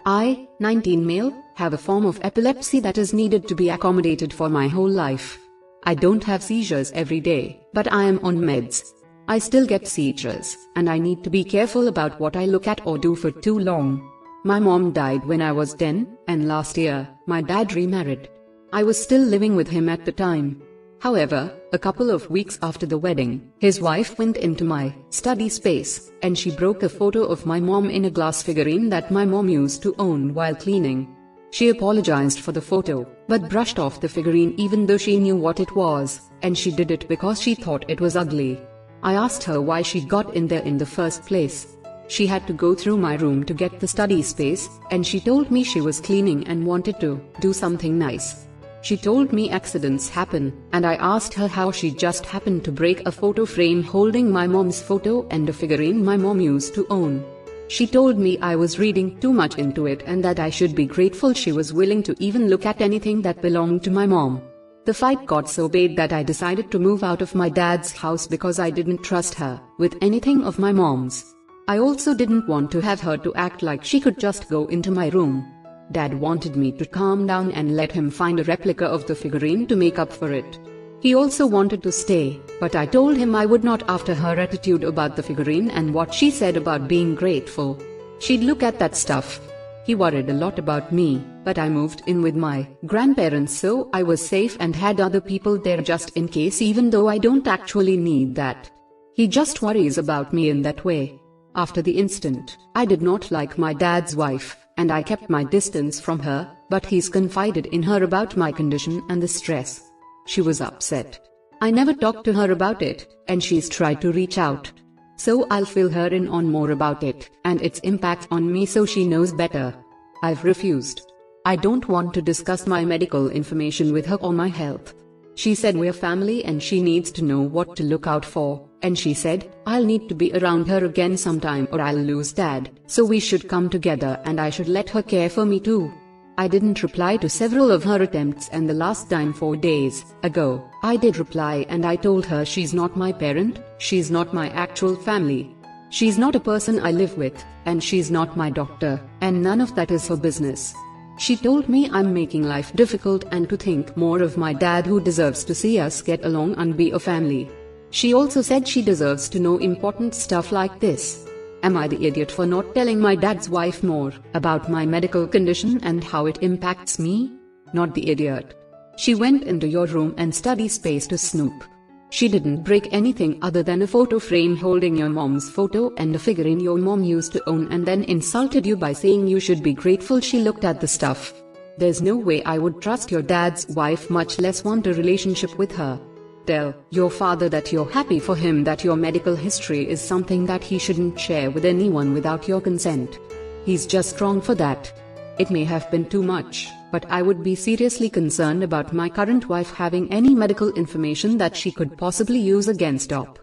I, 19 male, have a form of epilepsy that is needed to be accommodated for my whole life. I don't have seizures every day, but I am on meds. I still get seizures, and I need to be careful about what I look at or do for too long. My mom died when I was 10, and last year, my dad remarried. I was still living with him at the time. However, a couple of weeks after the wedding, his wife went into my study space, and she broke a photo of my mom in a glass figurine that my mom used to own while cleaning. She apologized for the photo, but brushed off the figurine even though she knew what it was, and she did it because she thought it was ugly. I asked her why she got in there in the first place. She had to go through my room to get the study space, and she told me she was cleaning and wanted to do something nice. She told me accidents happen, and I asked her how she just happened to break a photo frame holding my mom's photo and a figurine my mom used to own. She told me I was reading too much into it and that I should be grateful she was willing to even look at anything that belonged to my mom. The fight got so bad that I decided to move out of my dad's house because I didn't trust her with anything of my mom's. I also didn't want to have her to act like she could just go into my room. Dad wanted me to calm down and let him find a replica of the figurine to make up for it. He also wanted to stay, but I told him I would not after her attitude about the figurine and what she said about being grateful. She'd look at that stuff. He worried a lot about me, but I moved in with my grandparents so I was safe and had other people there just in case, even though I don't actually need that. He just worries about me in that way. After the incident, I did not like my dad's wife, and I kept my distance from her, but he's confided in her about my condition and the stress. She was upset. I never talked to her about it, and she's tried to reach out. So I'll fill her in on more about it, and its impact on me so she knows better. I've refused. I don't want to discuss my medical information with her or my health. She said we're family and she needs to know what to look out for, and she said, I'll need to be around her again sometime or I'll lose Dad, so we should come together and I should let her care for me too. I didn't reply to several of her attempts, and the last time 4 days ago, I did reply and I told her she's not my parent, she's not my actual family. She's not a person I live with, and she's not my doctor, and none of that is her business. She told me I'm making life difficult and to think more of my dad who deserves to see us get along and be a family. She also said she deserves to know important stuff like this. Am I the idiot for not telling my dad's wife more about my medical condition and how it impacts me? Not the idiot. She went into your room and study space to snoop. She didn't break anything other than a photo frame holding your mom's photo and a figurine your mom used to own, and then insulted you by saying you should be grateful she looked at the stuff. There's no way I would trust your dad's wife, much less want a relationship with her. Tell your father that you're happy for him, that your medical history is something that he shouldn't share with anyone without your consent. He's just wrong for that. It may have been too much, but I would be seriously concerned about my current wife having any medical information that she could possibly use against Op.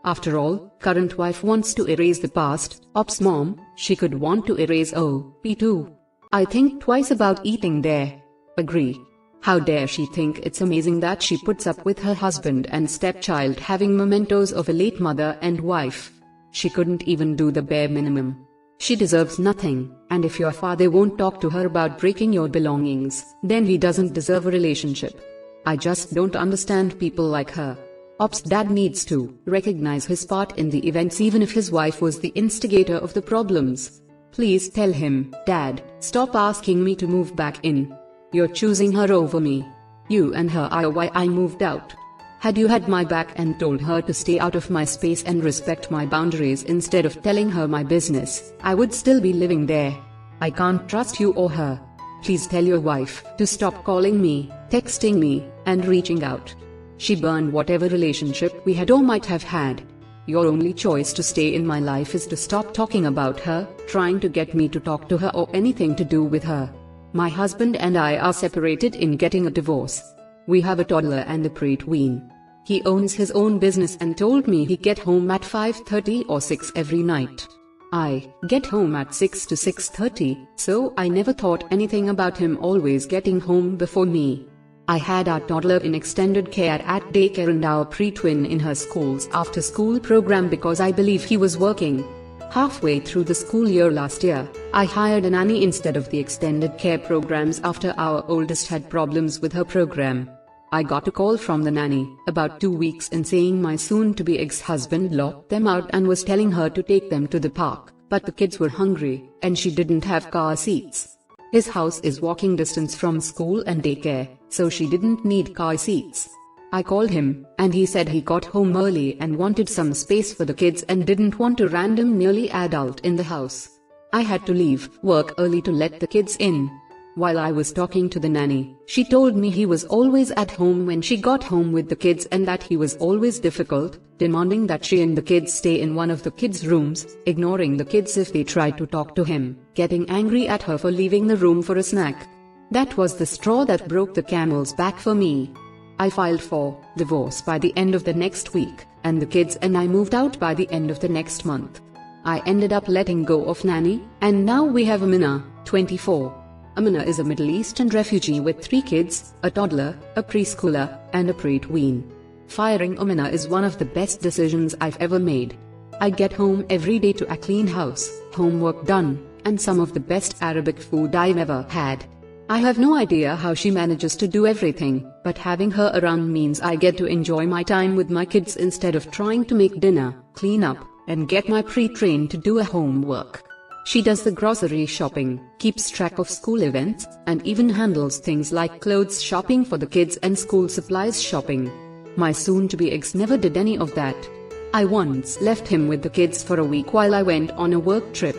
After all, current wife wants to erase the past, Op's mom, she could want to erase OP too. I think twice about eating there. Agree. How dare she think it's amazing that she puts up with her husband and stepchild having mementos of a late mother and wife. She couldn't even do the bare minimum. She deserves nothing, and if your father won't talk to her about breaking your belongings, then he doesn't deserve a relationship. I just don't understand people like her. Op's dad needs to recognize his part in the events even if his wife was the instigator of the problems. Please tell him, Dad, stop asking me to move back in. You're choosing her over me. You and her are why I moved out. Had you had my back and told her to stay out of my space and respect my boundaries instead of telling her my business, I would still be living there. I can't trust you or her. Please tell your wife to stop calling me, texting me, and reaching out. She burned whatever relationship we had or might have had. Your only choice to stay in my life is to stop talking about her, trying to get me to talk to her or anything to do with her. My husband and I are separated in getting a divorce. We have a toddler and a preteen. He owns his own business and told me he get home at 5:30 or 6 every night. I get home at 6 to 6:30, so I never thought anything about him always getting home before me. I had our toddler in extended care at daycare and our preteen in her school's after-school program because I believe he was working. Halfway through the school year last year, I hired a nanny instead of the extended care programs after our oldest had problems with her program. I got a call from the nanny about 2 weeks in saying my soon-to-be ex-husband locked them out and was telling her to take them to the park, but the kids were hungry, and she didn't have car seats. His house is walking distance from school and daycare, so she didn't need car seats. I called him, and he said he got home early and wanted some space for the kids and didn't want a random nearly adult in the house. I had to leave work early to let the kids in. While I was talking to the nanny, she told me he was always at home when she got home with the kids and that he was always difficult, demanding that she and the kids stay in one of the kids' rooms, ignoring the kids if they tried to talk to him, getting angry at her for leaving the room for a snack. That was the straw that broke the camel's back for me. I filed for divorce by the end of the next week, and the kids and I moved out by the end of the next month. I ended up letting go of nanny, and now we have Amina, 24. Amina is a Middle Eastern refugee with 3 kids, a toddler, a preschooler, and a pre-tween. Firing Amina is one of the best decisions I've ever made. I get home every day to a clean house, homework done, and some of the best Arabic food I've ever had. I have no idea how she manages to do everything, but having her around means I get to enjoy my time with my kids instead of trying to make dinner, clean up, and get my pre-train to do a homework. She does the grocery shopping, keeps track of school events, and even handles things like clothes shopping for the kids and school supplies shopping. My soon-to-be ex never did any of that. I once left him with the kids for a week while I went on a work trip.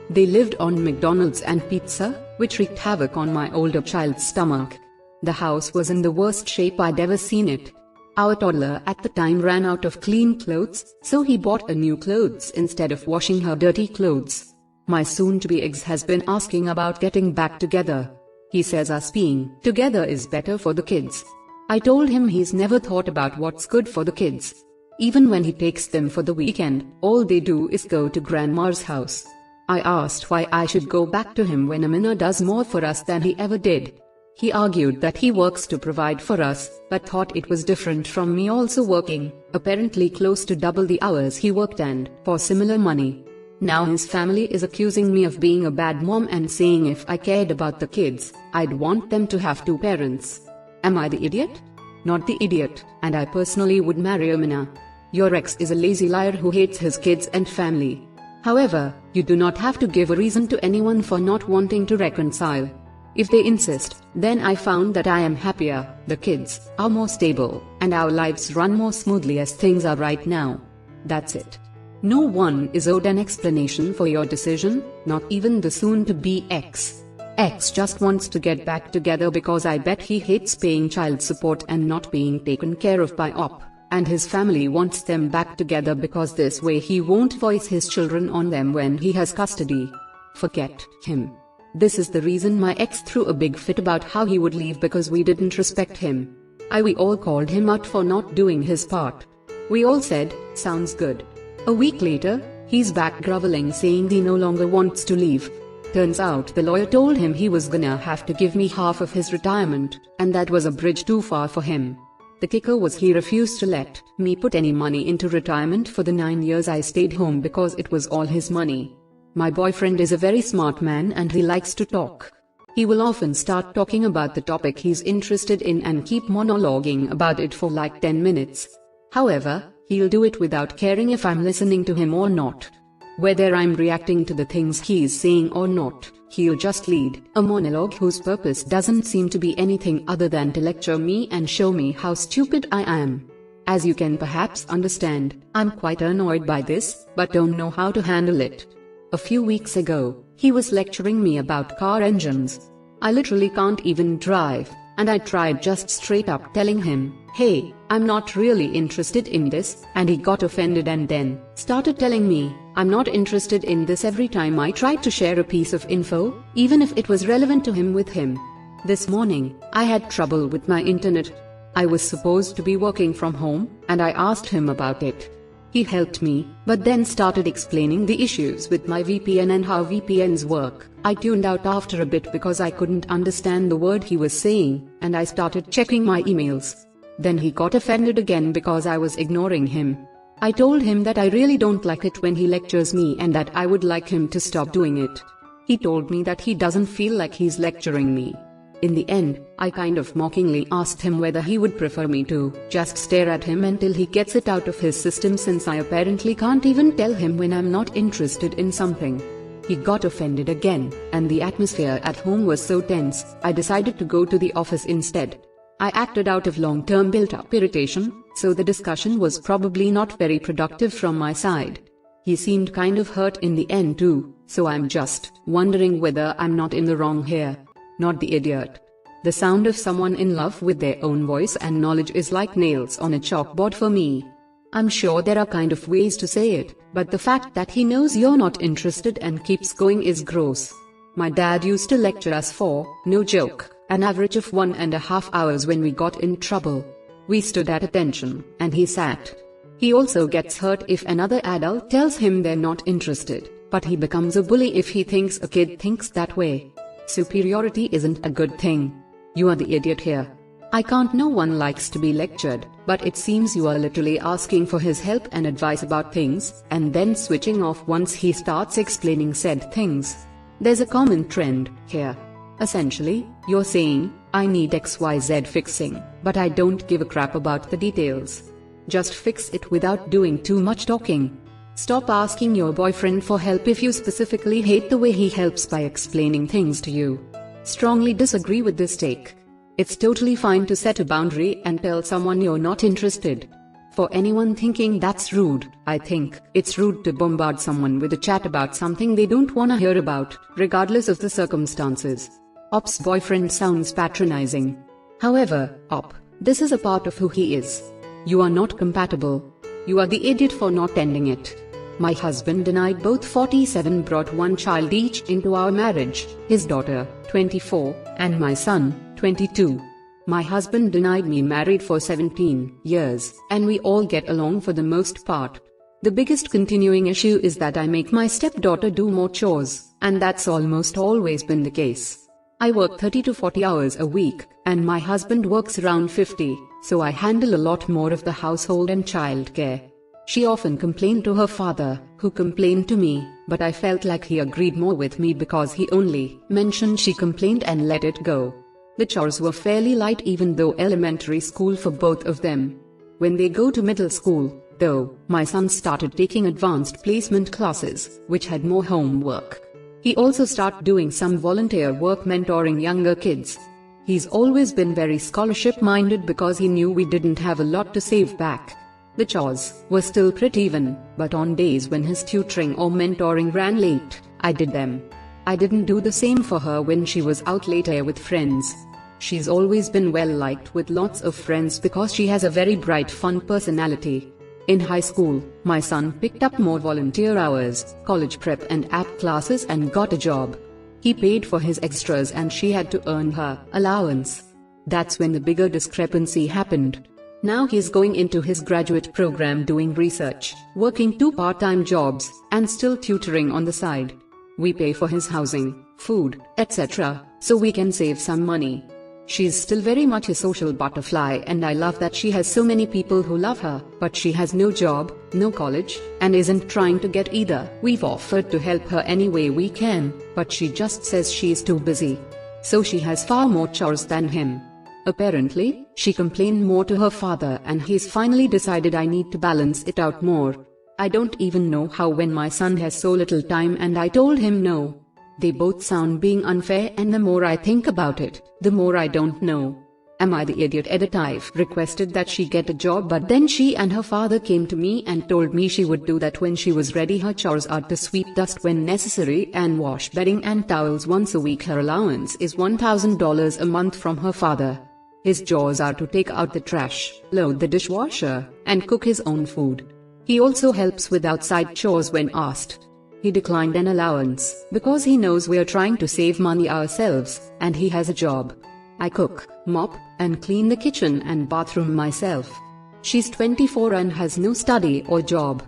They lived on McDonald's and pizza, which wreaked havoc on my older child's stomach. The house was in the worst shape I'd ever seen it. Our toddler at the time ran out of clean clothes, so he bought a new clothes instead of washing her dirty clothes. My soon-to-be ex has been asking about getting back together. He says us being together is better for the kids. I told him he's never thought about what's good for the kids. Even when he takes them for the weekend, all they do is go to grandma's house. I asked why I should go back to him when Amina does more for us than he ever did. He argued that he works to provide for us, but thought it was different from me also working, apparently close to double the hours he worked and for similar money. Now his family is accusing me of being a bad mom and saying if I cared about the kids, I'd want them to have 2 parents. Am I the idiot? Not the idiot, and I personally would marry Amina. Your ex is a lazy liar who hates his kids and family. However, you do not have to give a reason to anyone for not wanting to reconcile. If they insist, then I found that I am happier, the kids are more stable, and our lives run more smoothly as things are right now. That's it. No one is owed an explanation for your decision, not even the soon-to-be ex. Ex just wants to get back together because I bet he hates paying child support and not being taken care of by OP. And his family wants them back together because this way he won't voice his children on them when he has custody. Forget him. This is the reason my ex threw a big fit about how he would leave because we didn't respect him. We all called him out for not doing his part. We all said, sounds good. A week later, he's back groveling saying he no longer wants to leave. Turns out the lawyer told him he was gonna have to give me half of his retirement, and that was a bridge too far for him. The kicker was he refused to let me put any money into retirement for the 9 years I stayed home because it was all his money. My boyfriend is a very smart man and he likes to talk. He will often start talking about the topic he's interested in and keep monologuing about it for like 10 minutes. However, he'll do it without caring if I'm listening to him or not. Whether I'm reacting to the things he's saying or not, he'll just lead a monologue whose purpose doesn't seem to be anything other than to lecture me and show me how stupid I am. As you can perhaps understand, I'm quite annoyed by this, but don't know how to handle it. A few weeks ago, he was lecturing me about car engines. I literally can't even drive, and I tried just straight up telling him, hey, I'm not really interested in this, and he got offended and then started telling me, I'm not interested in this every time I tried to share a piece of info, even if it was relevant to him with him. This morning, I had trouble with my internet. I was supposed to be working from home, and I asked him about it. He helped me, but then started explaining the issues with my VPN and how VPNs work. I tuned out after a bit because I couldn't understand the word he was saying, and I started checking my emails. Then he got offended again because I was ignoring him. I told him that I really don't like it when he lectures me and that I would like him to stop doing it. He told me that he doesn't feel like he's lecturing me. In the end, I kind of mockingly asked him whether he would prefer me to just stare at him until he gets it out of his system, since I apparently can't even tell him when I'm not interested in something. He got offended again, and the atmosphere at home was so tense, I decided to go to the office instead. I acted out of long-term built-up irritation, so the discussion was probably not very productive from my side. He seemed kind of hurt in the end too, so I'm just wondering whether I'm not in the wrong here. Not the idiot. The sound of someone in love with their own voice and knowledge is like nails on a chalkboard for me. I'm sure there are kind of ways to say it, but the fact that he knows you're not interested and keeps going is gross. My dad used to lecture us for, no joke, an average of 1.5 hours when we got in trouble. We stood at attention, and he sat. He also gets hurt if another adult tells him they're not interested, but he becomes a bully if he thinks a kid thinks that way. Superiority isn't a good thing. You are the idiot here. I can't. No one likes to be lectured, but it seems you are literally asking for his help and advice about things, and then switching off once he starts explaining said things. There's a common trend here. Essentially, you're saying, I need XYZ fixing, but I don't give a crap about the details. Just fix it without doing too much talking. Stop asking your boyfriend for help if you specifically hate the way he helps by explaining things to you. Strongly disagree with this take. It's totally fine to set a boundary and tell someone you're not interested. For anyone thinking that's rude, I think it's rude to bombard someone with a chat about something they don't wanna hear about, regardless of the circumstances. Op's boyfriend sounds patronizing. However, Op, this is a part of who he is. You are not compatible. You are the idiot for not ending it. My husband and I, both 47, brought one child each into our marriage, his daughter, 24, and my son, 22. My husband denied me married for 17 years, and we all get along for the most part. The biggest continuing issue is that I make my stepdaughter do more chores, and that's almost always been the case. I work 30 to 40 hours a week, and my husband works around 50, so I handle a lot more of the household and childcare. She often complained to her father, who complained to me, but I felt like he agreed more with me because he only mentioned she complained and let it go. The chores were fairly light even though elementary school for both of them. When they go to middle school, though, my son started taking advanced placement classes, which had more homework. He also started doing some volunteer work mentoring younger kids. He's always been very scholarship-minded because he knew we didn't have a lot to save back. The chores were still pretty even, but on days when his tutoring or mentoring ran late, I did them. I didn't do the same for her when she was out later with friends. She's always been well liked with lots of friends because she has a very bright, fun personality. In high school, my son picked up more volunteer hours, college prep and app classes, and got a job. He paid for his extras and she had to earn her allowance. That's when the bigger discrepancy happened. Now he's going into his graduate program doing research, working 2 part-time jobs, and still tutoring on the side. We pay for his housing, food, etc., so we can save some money. She's still very much a social butterfly, and I love that she has so many people who love her, but she has no job, no college, and isn't trying to get either. We've offered to help her any way we can, but she just says she's too busy. So she has far more chores than him. Apparently, she complained more to her father and he's finally decided I need to balance it out more. I don't even know how when my son has so little time, and I told him no. They both sound being unfair, and the more I think about it, the more I don't know. Am I the idiot? Edit. I've requested that she get a job, but then she and her father came to me and told me she would do that when she was ready. Her chores are to sweep dust when necessary and wash bedding and towels once a week. Her allowance is $1,000 a month from her father. His chores are to take out the trash, load the dishwasher, and cook his own food. He also helps with outside chores when asked. He declined an allowance because he knows we're trying to save money ourselves, and he has a job. I cook, mop, and clean the kitchen and bathroom myself. She's 24 and has no study or job.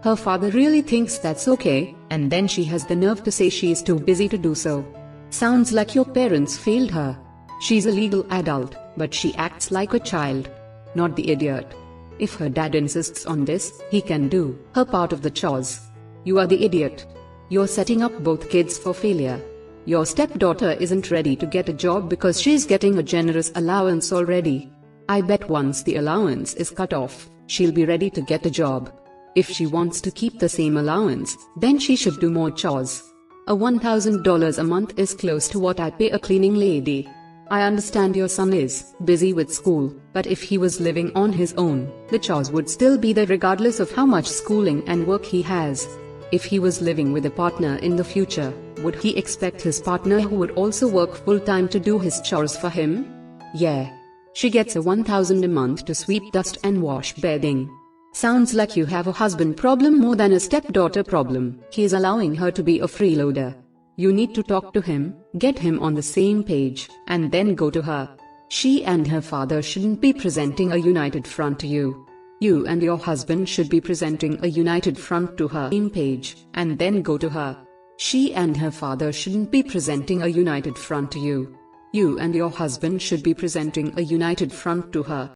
Her father really thinks that's okay, and then she has the nerve to say she's too busy to do so. Sounds like your parents failed her. She's a legal adult, but she acts like a child. Not the idiot. If her dad insists on this, he can do her part of the chores. You are the idiot. You're setting up both kids for failure. Your stepdaughter isn't ready to get a job because she's getting a generous allowance already. I bet once the allowance is cut off, she'll be ready to get a job. If she wants to keep the same allowance, then she should do more chores. A $1,000 a month is close to what I pay a cleaning lady. I understand your son is busy with school, but if he was living on his own, the chores would still be there regardless of how much schooling and work he has. If he was living with a partner in the future, would he expect his partner who would also work full-time to do his chores for him? Yeah. She gets a $1,000 a month to sweep dust and wash bedding. Sounds like you have a husband problem more than a stepdaughter problem. He is allowing her to be a freeloader. You need to talk to him, get him on the same page, and then go to her. She and her father shouldn't be presenting a united front to you. You and your husband should be presenting a united front to her same page, and then go to her. She and her father shouldn't be presenting a united front to you. You and your husband should be presenting a united front to her.